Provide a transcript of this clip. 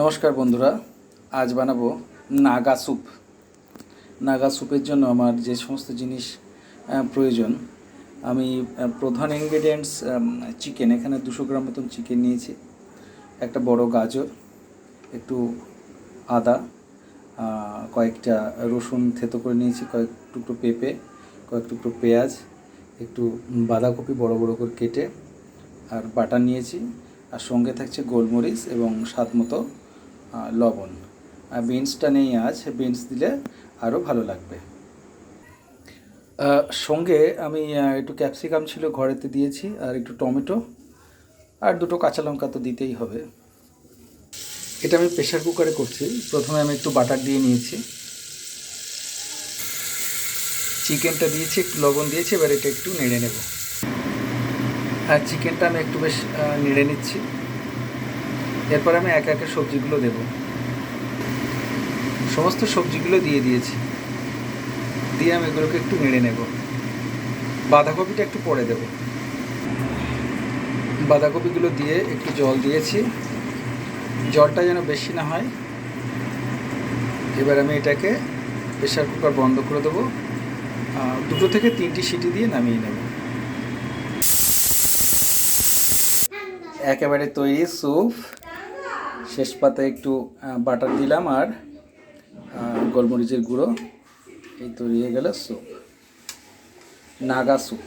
নমস্কার বন্ধুরা, আজ বানাবো নাগা স্যুপ। নাগা স্যুপের জন্য আমার যে সমস্ত জিনিস প্রয়োজন, আমি প্রধান ইনগ্রেডিয়েন্টস চিকেন। এখানে 200 গ্রাম মতন চিকেন নিয়েছি, একটা বড় গাজর, একটু আদা, কয়েকটা রসুন থেতো করে নিয়েছি, কয়েক টুকরো পেঁপে, কয়েক টুকরো পেঁয়াজ, একটু বাঁধাকপি বড় বড় করে কেটে আর বাটা নিয়েছি। আর সঙ্গে থাকছে গোলমরিচ এবং স্বাদ মতো লবণ। আর বিনসটা নেই আজ, বিনস দিলে আরও ভালো লাগবে। সঙ্গে আমি একটু ক্যাপসিকাম ছিল ঘরেতে দিয়েছি, আর একটু টমেটো আর দুটো কাঁচা লঙ্কা তো দিতেই হবে। এটা আমি প্রেশার কুকারে করছি। প্রথমে আমি একটু বাটার দিয়ে নিয়েছি, চিকেনটা দিয়েছি, একটু লবণ দিয়েছি। এবার এটা একটু নেড়ে নেব। আর চিকেনটা আমি একটু বেশ নেড়ে নিচ্ছি। এরপর আমি একে একে সবজিগুলো দেব। সমস্ত সবজিগুলো দিয়ে দিয়েছি, দিয়ে আমি এগুলোকে একটু নেড়ে নেব। বাঁধাকপিটা একটু পরে দেব। বাঁধাকপিগুলো দিয়ে একটু জল দিয়েছি, জলটা যেন বেশি না হয়। এবার আমি এটাকে প্রেশার কুকার বন্ধ করে দেবো, 2 থেকে 3টি সিটি দিয়ে নামিয়ে নেব। একেবারে তৈরি স্যুপ। শেষ পাতে একটু বাটার দিলাম আর গোলমরিচের গুঁড়ো। এই তৈরি হয়ে গেল স্যুপ, নাগা স্যুপ।